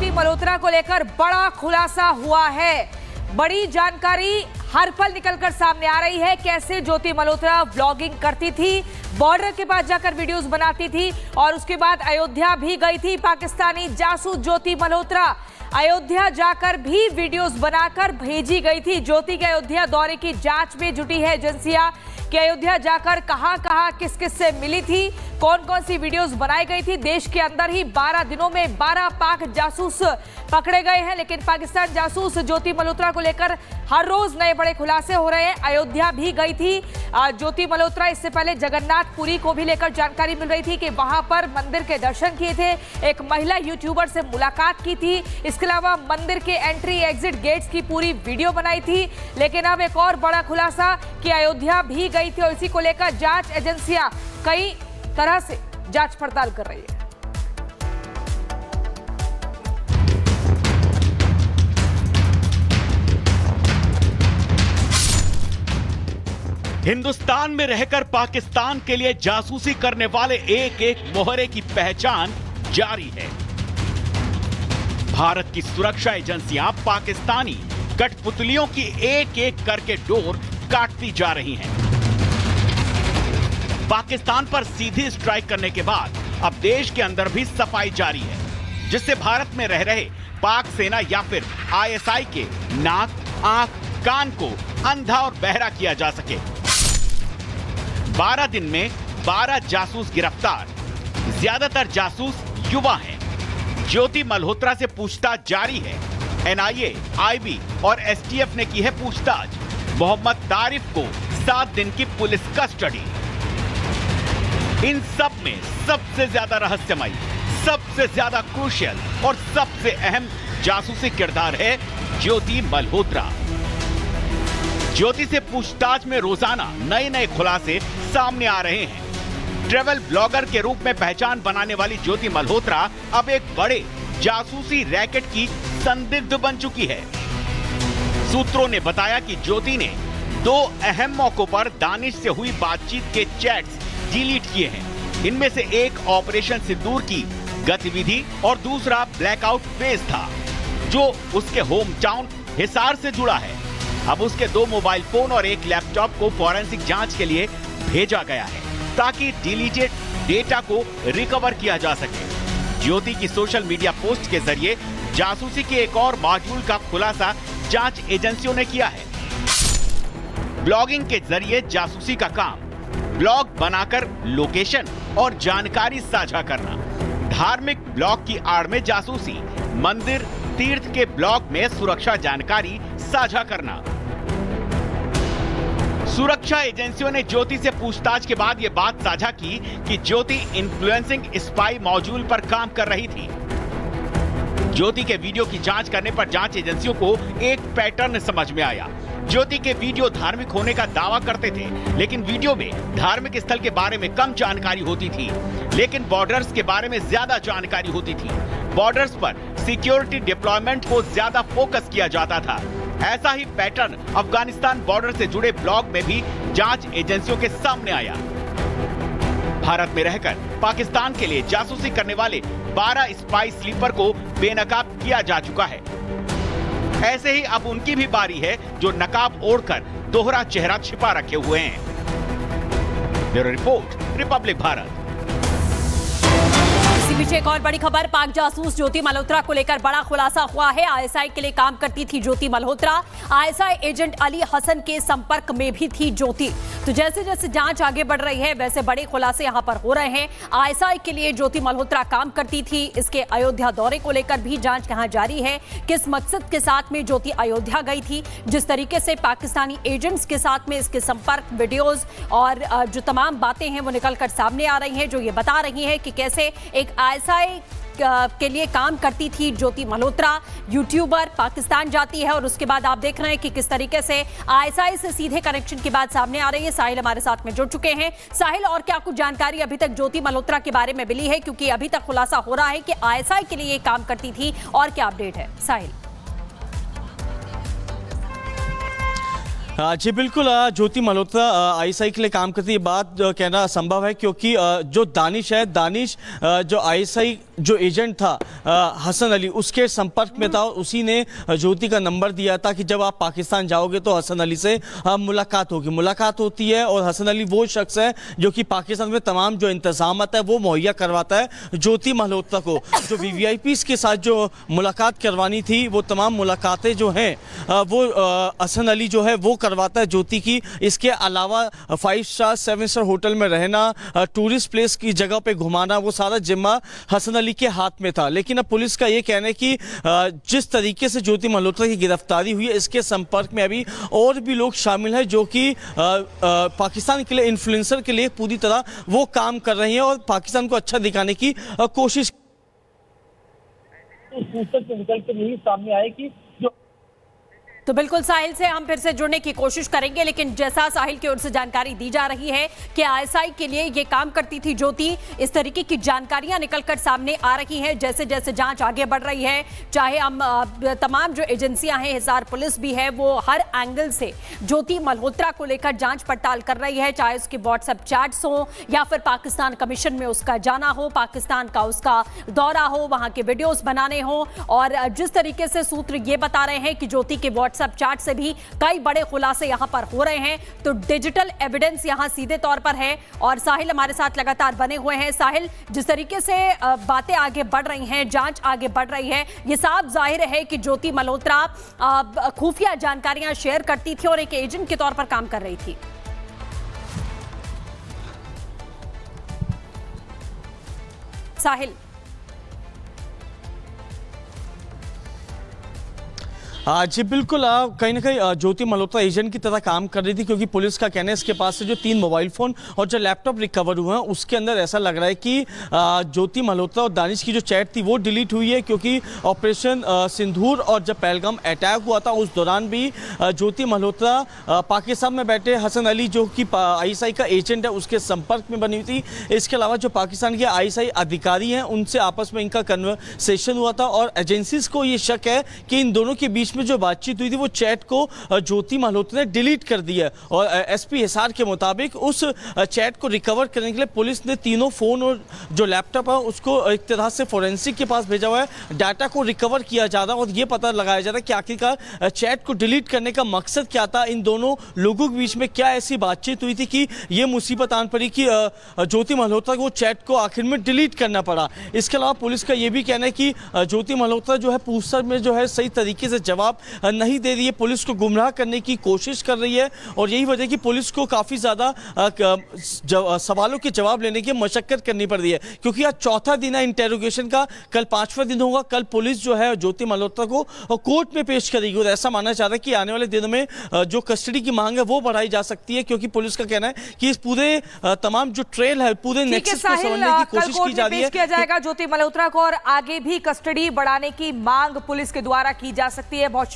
ज्योति मल्होत्रा को लेकर बड़ा खुलासा हुआ है। बड़ी जानकारी हर पल निकलकर सामने आ रही है। कैसे ज्योति मल्होत्रा व्लॉगिंग करती थी, बॉर्डर के पास जाकर वीडियोस बनाती थी और उसके बाद अयोध्या भी गई थी। पाकिस्तानी जासूस ज्योति मल्होत्रा अयोध्या जाकर भी वीडियोस बनाकर भेजी गई थी। ज्योति के अयोध्या दौरे की जांच में जुटी है एजेंसियां कि अयोध्या जाकर कहां-कहां किस-किस से मिली थी, कौन-कौन सी वीडियोस बनाई गई थी। देश के अंदर ही 12 दिनों में 12 पाक जासूस पकड़े गए हैं, लेकिन पाकिस्तान जासूस ज्योति मल्होत्रा को लेकर हर रोज नए बड़े खुलासे हो रहे हैं। अयोध्या भी गई थी ज्योति मल्होत्रा। इससे पहले जगन्नाथपुरी को भी लेकर जानकारी मिल रही थी कि वहां पर मंदिर के दर्शन किए थे, एक महिला यूट्यूबर से मुलाकात की थी। इसके अलावा मंदिर के एंट्री एग्जिट गेट्स की पूरी वीडियो बनाई थी। लेकिन अब एक और बड़ा खुलासा कि अयोध्या भी गई थी और इसी को लेकर जांच एजेंसियां कई तरह से जांच पड़ताल कर रही है। हिंदुस्तान में रहकर पाकिस्तान के लिए जासूसी करने वाले एक एक मोहरे की पहचान जारी है। भारत की सुरक्षा एजेंसियां पाकिस्तानी कठपुतलियों की एक एक करके डोर काटती जा रही हैं। पाकिस्तान पर सीधी स्ट्राइक करने के बाद अब देश के अंदर भी सफाई जारी है, जिससे भारत में रह रहे पाक सेना या फिर आईएसआई के नाक, आंख, कान को अंधा और बहरा किया जा सके। 12 दिन में 12 जासूस गिरफ्तार, ज्यादातर जासूस युवा हैं। ज्योति मल्होत्रा से पूछताछ जारी है। एनआईए, आईबी और एसटीएफ ने की है पूछताछ। मोहम्मद तारिफ को 7 दिन की पुलिस कस्टडी। इन सब में सबसे ज्यादा रहस्यमयी, सबसे ज्यादा क्रूशियल और सबसे अहम जासूसी किरदार है ज्योति मल्होत्रा। ज्योति से पूछताछ में रोजाना नए नए खुलासे सामने आ रहे हैं। ट्रैवल ब्लॉगर के रूप में पहचान बनाने वाली ज्योति मल्होत्रा अब एक बड़े जासूसी रैकेट की संदिग्ध बन चुकी है। सूत्रों ने बताया कि ज्योति ने 2 अहम मौकों पर दानिश से हुई बातचीत के चैट्स डिलीट किए हैं। इनमें से एक ऑपरेशन सिंदूर की गतिविधि और दूसरा ब्लैकआउट फेज था, जो उसके होम टाउन हिसार से जुड़ा है। अब उसके 2 मोबाइल फोन और एक लैपटॉप को फॉरेंसिक जांच के लिए भेजा गया है, ताकि डिलीटेड डेटा को रिकवर किया जा सके। ज्योति की सोशल मीडिया पोस्ट के जरिए जासूसी के एक और मॉड्यूल का खुलासा जांच एजेंसियों ने किया है। ब्लॉगिंग के जरिए जासूसी का काम, ब्लॉग बनाकर लोकेशन और जानकारी साझा करना। धार्मिक ब्लॉग की आड़ में जासूसी, मंदिर तीर्थ के ब्लॉग में सुरक्षा जानकारी साझा करना। सुरक्षा एजेंसियों ने ज्योति से पूछताछ के बाद यह बात साझा की कि ज्योति इन्फ्लुएंसिंग स्पाई मॉड्यूल पर काम कर रही थी। ज्योति के वीडियो की जांच करने पर जांच एजेंसियों को एक पैटर्न समझ में आया। ज्योति के वीडियो धार्मिक होने का दावा करते थे, लेकिन वीडियो में धार्मिक स्थल के बारे में कम जानकारी होती थी, लेकिन बॉर्डर्स के बारे में ज्यादा जानकारी होती थी। बॉर्डर्स पर सिक्योरिटी डिप्लॉयमेंट को ज्यादा फोकस किया जाता था। ऐसा ही पैटर्न अफगानिस्तान बॉर्डर से जुड़े ब्लॉग में भी जांच एजेंसियों के सामने आया। भारत में रहकर पाकिस्तान के लिए जासूसी करने वाले 12 स्पाई स्लीपर को बेनकाब किया जा चुका है। ऐसे ही अब उनकी भी बारी है, जो नकाब ओढ़कर दोहरा चेहरा छिपा रखे हुए हैं। Bureau report, Republic Bharat. इसी बीच एक और बड़ी खबर, पाक जासूस ज्योति मल्होत्रा को लेकर बड़ा खुलासा हुआ है। आईएसआई के लिए काम करती थी ज्योति मल्होत्रा। आईएसआई एजेंट अली हसन के संपर्क में भी थी ज्योति। तो जैसे जैसे जांच आगे बढ़ रही है, वैसे बड़े खुलासे यहां पर हो रहे हैं। आईएसआई के लिए ज्योति मल्होत्रा काम करती थी। इसके अयोध्या दौरे को लेकर भी जांच यहां जारी है। किस मकसद के साथ में ज्योति अयोध्या गई थी, जिस तरीके से पाकिस्तानी एजेंट्स के साथ में इसके संपर्क वीडियोज और जो तमाम बातें हैं वो निकल कर सामने आ रही हैं, जो ये बता रही है कि कैसे एक आईएसआई के लिए काम करती थी ज्योति मल्होत्रा। यूट्यूबर पाकिस्तान जाती है और उसके बाद आप देख रहे हैं कि किस तरीके से आईएसआई से सीधे कनेक्शन की बात सामने आ रही है। साहिल हमारे साथ में जुड़ चुके हैं। साहिल, और क्या कुछ जानकारी अभी तक ज्योति मल्होत्रा के बारे में मिली है, क्योंकि अभी तक खुलासा हो रहा है कि आईएसआई के लिए काम करती थी, और क्या अपडेट है साहिल? जी बिल्कुल, ज्योति मल्होत्रा आईएसआई के लिए काम करती है, बात कहना असंभव है, क्योंकि जो दानिश है, दानिश जो आईएसआई जो एजेंट था हसन अली, उसके संपर्क में था और उसी ने ज्योति का नंबर दिया था कि जब आप पाकिस्तान जाओगे तो हसन अली से मुलाकात होगी। मुलाकात होती है और हसन अली वो शख्स है जो कि पाकिस्तान में तमाम जो इंतजामात है वो मुहैया करवाता है ज्योति मल्होत्रा को। जो वीवीआईपीज़ के साथ जो मुलाकात करवानी थी वो तमाम मुलाकातें जो हैं वो हसन अली जो है वो करवाता है ज्योति की। इसके अलावा 5 स्टार 7 स्टार होटल में रहना, टूरिस्ट प्लेस की जगह पे घुमाना, वो सारा जिम्मा हसन अली के हाथ में था। लेकिन अब पुलिस का ये कहना है कि जिस तरीके से ज्योति मल्होत्रा की गिरफ्तारी हुई है इसके संपर्क में अभी और भी लोग शामिल हैं जो कि पाकिस्तान के लिए इन्फ्लुएंसर के लिए पूरी तरह वो काम कर रहे हैं और पाकिस्तान को अच्छा दिखाने की कोशिश। निकल के यही सामने आए कि तो बिल्कुल साहिल से हम फिर से जुड़ने की कोशिश करेंगे, लेकिन जैसा साहिल की ओर से जानकारी दी जा रही है कि आईएसआई के लिए ये काम करती थी ज्योति, इस तरीके की जानकारियां निकलकर सामने आ रही हैं जैसे जैसे जांच आगे बढ़ रही है। चाहे हम तमाम जो एजेंसियां हैं, हिसार पुलिस भी है, वो हर एंगल से ज्योति मल्होत्रा को लेकर जांच पड़ताल कर रही है, चाहे उसके व्हाट्सएप चैट्स हो या फिर पाकिस्तान कमीशन में उसका जाना हो, पाकिस्तान का उसका दौरा हो, वहां के वीडियोस बनाने हो। और जिस तरीके से सूत्र ये बता रहे हैं कि ज्योति के व्हाट्सएप चैट से भी कई बड़े खुलासे यहां पर हो रहे हैं, तो डिजिटल एविडेंस यहां सीधे तौर पर है। और साहिल हमारे साथ लगातार बने हुए हैं। साहिल, जिस तरीके से बातें आगे बढ़ रही हैं, जांच आगे बढ़ रही है, ये साफ जाहिर है कि ज्योति मल्होत्रा खुफिया जानकारियां शेयर करती थी और एक एजेंट के तौर पर काम कर रही थी। साहिल, जी बिल्कुल, कहीं ना कहीं ज्योति मल्होत्रा एजेंट की तरह काम कर रही थी, क्योंकि पुलिस का कहना है इसके पास से जो 3 मोबाइल फ़ोन और जो लैपटॉप रिकवर हुए हैं उसके अंदर ऐसा लग रहा है कि ज्योति मल्होत्रा और दानिश की जो चैट थी वो डिलीट हुई है, क्योंकि ऑपरेशन सिंदूर और जब पहलगाम अटैक हुआ था उस दौरान भी ज्योति मल्होत्रा पाकिस्तान में बैठे हसन अली जो कि आईएसआई का एजेंट है उसके संपर्क में बनी हुई थी। इसके अलावा जो पाकिस्तान के आईएसआई अधिकारी हैं उनसे आपस में इनका कन्वर्सेशन हुआ था और एजेंसीज को ये शक है कि इन दोनों के बीच में जो बातचीत हुई थी वो चैट को ज्योति मल्होत्रा ने डिलीट कर दिया। और एसपी हिसार के मुताबिक उस चैट को रिकवर करने के लिए पुलिस ने तीनों फोन और जो लैपटॉप है उसको एक तरह से फोरेंसिक के पास भेजा हुआ है। डाटा को रिकवर किया जा रहा है और ये पता लगाया जा रहा है कि आखिरकार चैट को डिलीट करने का मकसद क्या था, इन दोनों लोगों के बीच में क्या ऐसी बातचीत हुई थी कि ये मुसीबत आन पड़ी कि ज्योति मल्होत्रा को चैट को आखिर में डिलीट करना पड़ा। इसके अलावा पुलिस का ये भी कहना है कि ज्योति मल्होत्रा जो है पूछताछ में जो है सही तरीके से जवाब नहीं दे रही है, पुलिस को गुमराह करने की कोशिश कर रही है और यही वजह कि पुलिस को काफ़ी ज़्यादा सवालों के जवाब लेने की मशक्कत करनी पड़ रही है, क्योंकि आज चौथा दिन है इंटेरोगेशन का, कल 5वां दिन होगा। कल पुलिस जो है ज्योति मल्होत्रा को कोर्ट में पेश करेगी और ऐसा माना जा रहा है कि आने वाले दिनों में जो कस्टडी की मांग है वो बढ़ाई जा सकती है, क्योंकि पुलिस का कहना है कि इस पूरे तमाम जो ट्रेल है पूरे नेक्सस को समझने की कोशिश की जा रही है। किया जाएगा ज्योति मल्होत्रा को और आगे भी कस्टडी बढ़ाने की मांग पुलिस के द्वारा की जा सकती है। बहुत